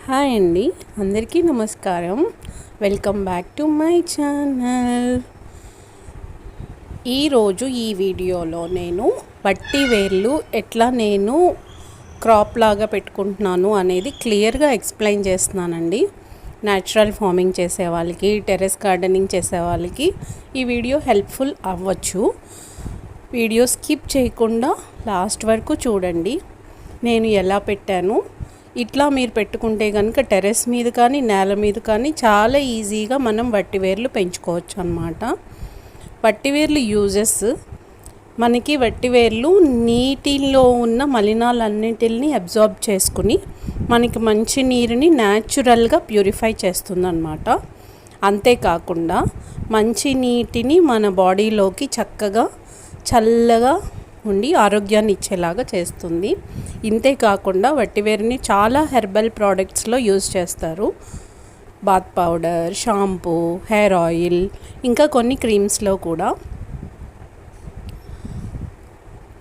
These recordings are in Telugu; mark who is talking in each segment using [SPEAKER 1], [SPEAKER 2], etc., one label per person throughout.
[SPEAKER 1] హాయ్ అండి, అందరికీ నమస్కారం. Welcome back to my channel. ఈరోజు ఈ వీడియోలో నేను వట్టి వేర్లు ఎట్లా నేను క్రాప్ లాగా పెట్టుకుంటున్నాను అనేది క్లియర్గా ఎక్స్ప్లెయిన్ చేస్తున్నానండి. న్యాచురల్ ఫార్మింగ్ చేసే వాళ్ళకి, టెర్రస్ గార్డెనింగ్ చేసే వాళ్ళకి ఈ వీడియో హెల్ప్ఫుల్ అవ్వచ్చు. వీడియో స్కిప్ చేయకుండా లాస్ట్ వరకు చూడండి. నేను ఎలా పెట్టాను, ఇట్లా మీరు పెట్టుకుంటే కనుక టెర్రస్ మీద కానీ నేల మీద కానీ చాలా ఈజీగా మనం వట్టివేర్లు పెంచుకోవచ్చు అన్నమాట. వట్టివేర్లు యూజెస్, మనకి వట్టివేర్లు నీటిలో ఉన్న మలినాలన్నిటిని అబ్జార్బ్ చేసుకుని మనకి మంచి నీరుని న్యాచురల్గా ప్యూరిఫై చేస్తుందన్నమాట. అంతేకాకుండా మంచి నీటిని మన బాడీలోకి చక్కగా చల్లగా ఉండి ఆరోగ్యాన్ని ఇచ్చేలాగా చేస్తుంది. ఇంతే కాకుండా వట్టివేరుని చాలా హెర్బల్ ప్రోడక్ట్స్లో యూజ్ చేస్తారు. Bath powder, shampoo, hair oil, ఇంకా కొన్ని క్రీమ్స్లో కూడా.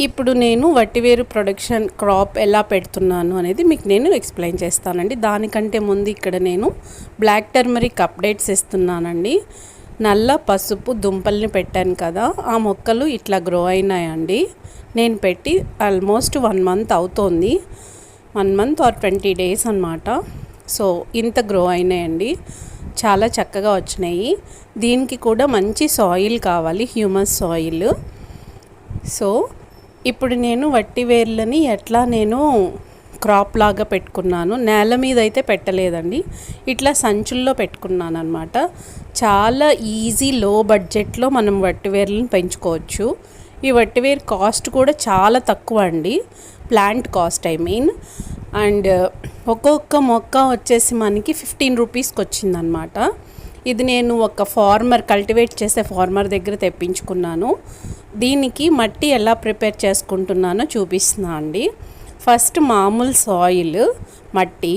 [SPEAKER 1] ఇప్పుడు నేను వట్టివేరు ప్రొడక్షన్ క్రాప్ ఎలా పెడుతున్నాను అనేది మీకు నేను ఎక్స్ప్లెయిన్ చేస్తానండి. దానికంటే ముందు ఇక్కడ నేను బ్లాక్ టర్మరిక్ అప్డేట్స్ ఇస్తున్నానండి. నల్ల పసుపు దుంపల్ని పెట్టాను కదా, ఆ మొక్కలు ఇట్లా గ్రో అయినాయండి. నేను పెట్టి ఆల్మోస్ట్ 1 మంత్ అవుతోంది. 1 మంత్ ఆర్ 20 డేస్ అన్నమాట. సో ఇంత గ్రో అయినాయండి, చాలా చక్కగా వచ్చినాయి. దీనికి కూడా మంచి సాయిల్ కావాలి, హ్యూమస్ సాయిల్. సో ఇప్పుడు నేను వట్టి వేర్లని ఎట్లా నేను క్రాప్ లాగా పెట్టుకున్నాను, నేల మీద అయితే పెట్టలేదండి, ఇట్లా సంచుల్లో పెట్టుకున్నాను అనమాట. చాలా ఈజీ, లో బడ్జెట్లో మనం వట్టివేర్లను పెంచుకోవచ్చు. ఈ వట్టివేర్ కాస్ట్ కూడా చాలా తక్కువ అండి, plant cost I mean. And ఒక్కొక్క మొక్క వచ్చేసి మనకి 15 రూపీస్కి వచ్చిందనమాట. ఇది నేను ఒక ఫార్మర్, కల్టివేట్ చేసే ఫార్మర్ దగ్గర తెప్పించుకున్నాను. దీనికి మట్టి ఎలా ప్రిపేర్ చేసుకుంటున్నానో చూపిస్తున్నా అండి. ఫస్ట్ మామూలు సాయిల్ మట్టి,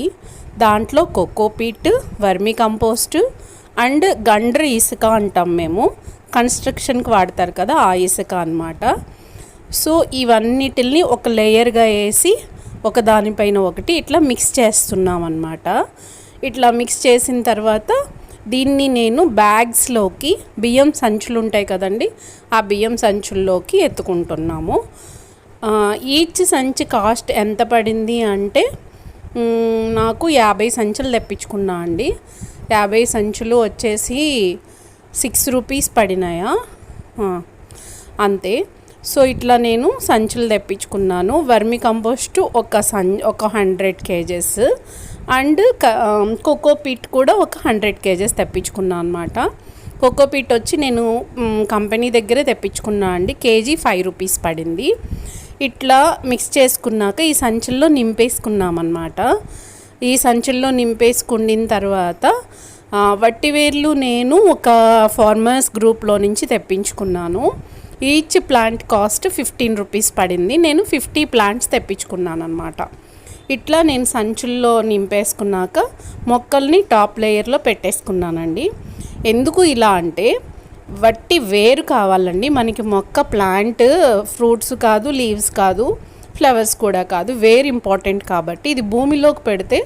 [SPEAKER 1] దాంట్లో cocopeat, vermi compost and Gandra ఇసుక అంటాం మేము, కన్స్ట్రక్షన్కి వాడతారు కదా ఆ ఇసుక అన్నమాట. సో ఇవన్నిటిని ఒక లేయర్గా వేసి ఒక దానిపైన ఒకటి ఇట్లా మిక్స్ చేస్తున్నాం అన్నమాట. ఇట్లా మిక్స్ చేసిన తర్వాత దీన్ని నేను బ్యాగ్స్లోకి, బియ్యం సంచులు ఉంటాయి కదండి, ఆ బియ్యం సంచుల్లోకి ఎత్తుకుంటున్నాము. ఈచ్ సంచి కాస్ట్ ఎంత పడింది అంటే నాకు 50 సంచులు తెప్పించుకున్నా అండి. 50 సంచులు వచ్చేసి 6 రూపీస్ పడినాయా, అంతే. సో ఇట్లా నేను సంచులు తెప్పించుకున్నాను. వర్మి కంపోస్ట్ ఒక 100 kgs అండ్ కోకోపీట్ కూడా ఒక 100 kgs తెప్పించుకున్నాను అనమాట. కోకోపీట్ వచ్చి నేను కంపెనీ దగ్గరే తెప్పించుకున్నా అండి, కేజీ 5 రూపీస్ పడింది. ఇట్లా మిక్స్ చేసుకున్నాక ఈ సంచుల్లో నింపేసుకున్నామన్నమాట. ఈ సంచుల్లో నింపేసుకున్న తర్వాత వట్టివేర్లు నేను ఒక ఫార్మర్స్ గ్రూప్లో నుంచి తెప్పించుకున్నాను. ఈచ్ ప్లాంట్ కాస్ట్ 15 రూపీస్ పడింది. నేను 50 ప్లాంట్స్ తెప్పించుకున్నాను అనమాట. ఇట్లా నేను సంచుల్లో నింపేసుకున్నాక మొక్కల్ని టాప్ లేయర్లో పెట్టేసుకున్నానండి. ఎందుకు ఇలా అంటే వట్టి వేరు కావాలండి మనకి. మొక్క ప్లాంట్ ఫ్రూట్స్ కాదు, లీవ్స్ కాదు, ఫ్లవర్స్ కూడా కాదు, వేరు ఇంపార్టెంట్. కాబట్టి ఇది భూమిలోకి పెడితే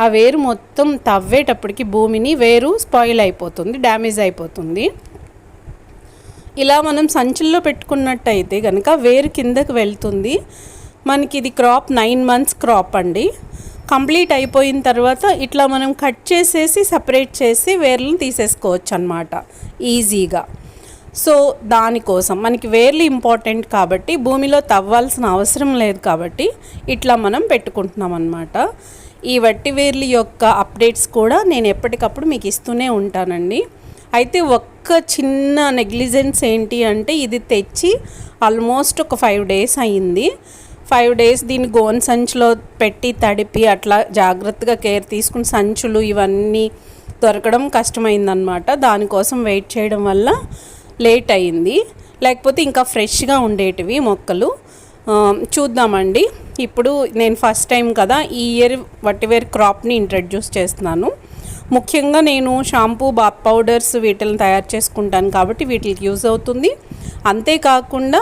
[SPEAKER 1] ఆ వేరు మొత్తం తవ్వేటప్పటికి భూమిని వేరు స్పాయిల్ అయిపోతుంది, డ్యామేజ్ అయిపోతుంది. ఇలా మనం సంచుల్లో పెట్టుకున్నట్టయితే కనుక వేరు కిందకి వెళ్తుంది. మనకి ఇది క్రాప్ 9 months క్రాప్ అండి. కంప్లీట్ అయిపోయిన తర్వాత ఇట్లా మనం కట్ చేసేసి సపరేట్ చేసి వేర్లను తీసేసుకోవచ్చు అన్నమాట ఈజీగా. సో దానికోసం మనకి వేర్లు ఇంపార్టెంట్ కాబట్టి, భూమిలో తవ్వాల్సిన అవసరం లేదు కాబట్టి ఇట్లా మనం పెట్టుకుంటున్నాం అన్నమాట. ఈ వట్టి వేర్ల యొక్క అప్డేట్స్ కూడా నేను ఎప్పటికప్పుడు మీకు ఇస్తూనే ఉంటానండి. అయితే ఒక్క చిన్న నెగ్లిజెన్స్ ఏంటి అంటే ఇది తెచ్చి ఆల్మోస్ట్ ఒక 5 days అయ్యింది. 5 days దీన్ని గోన్ సంచులో పెట్టి తడిపి అట్లా జాగ్రత్తగా కేర్ తీసుకుని సంచులు ఇవన్నీ దొరకడం కష్టమైందనమాట. దానికోసం వెయిట్ చేయడం వల్ల లేట్ అయింది, లేకపోతే ఇంకా ఫ్రెష్గా ఉండేటివి మొక్కలు. చూద్దామండి. ఇప్పుడు నేను ఫస్ట్ టైం కదా ఈ ఇయర్ వట్టివేర్ క్రాప్ని ఇంట్రడ్యూస్ చేస్తున్నాను. ముఖ్యంగా నేను షాంపూ, బాత్ పౌడర్స్ వీటిని తయారు చేసుకుంటాను కాబట్టి వీటికి యూజ్ అవుతుంది. అంతేకాకుండా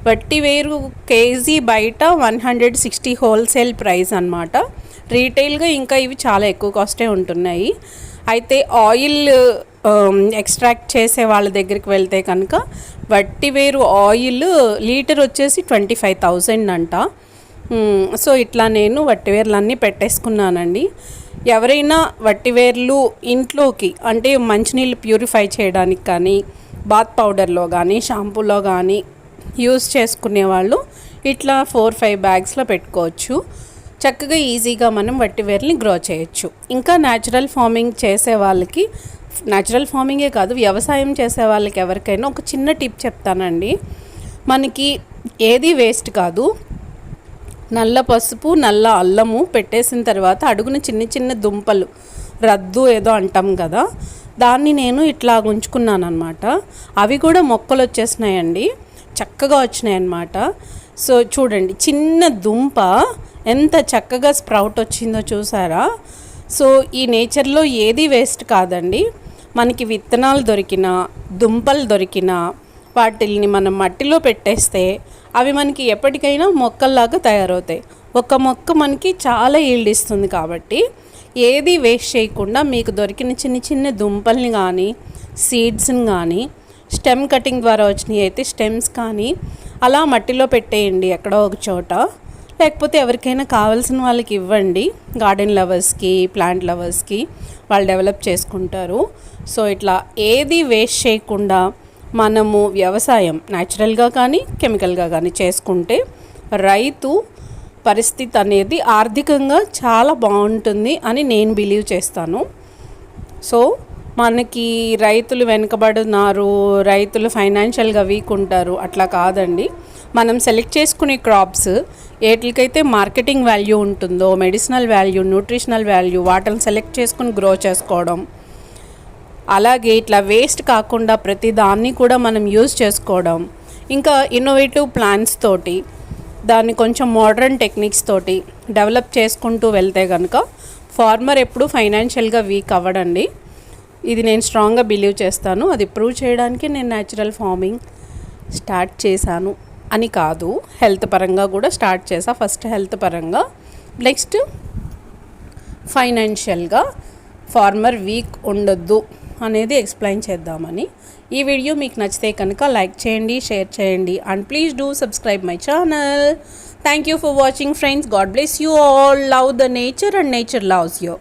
[SPEAKER 1] వట్టివేరు కేజీ బయట 160 హోల్సేల్ ప్రైస్ అన్నమాట. రీటైల్గా ఇంకా ఇవి చాలా ఎక్కువ కాస్టే ఉంటున్నాయి. అయితే ఆయిల్ ఎక్స్ట్రాక్ట్ చేసే వాళ్ళ దగ్గరికి వెళ్తే కనుక వట్టివేరు ఆయిల్ లీటర్ వచ్చేసి 25,000 అంట. సో ఇట్లా నేను వట్టివేర్లన్నీ పెట్టేసుకున్నానండి. ఎవరైనా వట్టివేర్లు ఇంట్లోకి అంటే మంచినీళ్ళు ప్యూరిఫై చేయడానికి కానీ, బాత్ పౌడర్లో కానీ, షాంపూలో కానీ యూస్ చేసుకునే వాళ్ళు ఇట్లా 4-5 బ్యాగ్స్లో పెట్టుకోవచ్చు. చక్కగా ఈజీగా మనం వట్టివేర్ని గ్రో చేయొచ్చు. ఇంకా న్యాచురల్ ఫార్మింగ్ చేసే వాళ్ళకి, న్యాచురల్ ఫార్మింగే కాదు వ్యవసాయం చేసే వాళ్ళకి ఎవరికైనా ఒక చిన్న టిప్ చెప్తానండి. మనకి ఏది వేస్ట్ కాదు. నల్ల పసుపు, నల్ల అల్లము పెట్టేసిన తర్వాత అడుగున చిన్న చిన్న దుంపలు, రద్దు ఏదో అంటాం కదా, దాన్ని నేను ఇట్లా ఉంచుకున్నాను అనమాట. అవి కూడా మొక్కలు వచ్చేసినాయండి, చక్కగా వచ్చినాయి అన్నమాట. సో చూడండి, చిన్న దుంప ఎంత చక్కగా స్ప్రౌట్ వచ్చిందో చూసారా. సో ఈ నేచర్లో ఏది వేస్ట్ కాదండి. మనకి విత్తనాలు దొరికినా, దుంపలు దొరికినా వాటిల్ని మనం మట్టిలో పెట్టేస్తే అవి మనకి ఎప్పటికైనా మొక్కల్లాగా తయారవుతాయి. ఒక మొక్క మనకి చాలా ఈల్డ్ ఇస్తుంది. కాబట్టి ఏది వేస్ట్ చేయకుండా మీకు దొరికిన చిన్న చిన్న దుంపల్ని కానీ, సీడ్స్ని కానీ, స్టెమ్ కటింగ్ ద్వారా వచ్చినాయి అయితే స్టెమ్స్ కానీ అలా మట్టిలో పెట్టేయండి ఎక్కడో ఒక చోట. లేకపోతే ఎవరికైనా కావాల్సిన వాళ్ళకి ఇవ్వండి, గార్డెన్ లవర్స్కి, ప్లాంట్ లవర్స్కి, వాళ్ళు డెవలప్ చేసుకుంటారు. సో ఇట్లా ఏది వేస్ట్ చేయకుండా మనము వ్యవసాయం న్యాచురల్గా కానీ కెమికల్గా కానీ చేసుకుంటే రైతు పరిస్థితి అనేది ఆర్థికంగా చాలా బాగుంటుంది అని నేను బిలీవ్ చేస్తాను. సో మనకి రైతులు వెనుకబడున్నారు, రైతులు ఫైనాన్షియల్గా వీక్ ఉంటారు, అట్లా కాదండి. మనం సెలెక్ట్ చేసుకునే క్రాప్స్ ఏటికైతే మార్కెటింగ్ వాల్యూ ఉంటుందో, మెడిసినల్ వాల్యూ, న్యూట్రిషనల్ వాల్యూ, వాటిని సెలెక్ట్ చేసుకుని గ్రో చేసుకోవడం. అలాగే ఇట్లా వేస్ట్ కాకుండా ప్రతి దాన్ని కూడా మనం యూజ్ చేసుకోవడం. ఇంకా ఇన్నోవేటివ్ ప్లాన్స్ తోటి, దాన్ని కొంచెం మోడర్న్ టెక్నిక్స్ తోటి డెవలప్ చేసుకుంటూ వెళ్తే కనుక ఫార్మర్ ఎప్పుడు ఫైనాన్షియల్గా వీక్ అవ్వడండి. ఇది నేను స్ట్రాంగ్గా బిలీవ్ చేస్తాను. అది ప్రూవ్ చేయడానికి నేను న్యాచురల్ ఫార్మింగ్ స్టార్ట్ చేశాను అని కాదు, హెల్త్ పరంగా కూడా స్టార్ట్ చేసా. ఫస్ట్ హెల్త్ పరంగా, నెక్స్ట్ ఫైనాన్షియల్గా ఫార్మర్ వీక్ ఉండొద్దు అనేది ఎక్స్ప్లెయిన్ చేద్దామని. ఈ వీడియో మీకు నచ్చితే కనుక లైక్ చేయండి, షేర్ చేయండి, and please do subscribe my channel. Thank you for watching friends. God bless you all. Love the nature and nature loves you.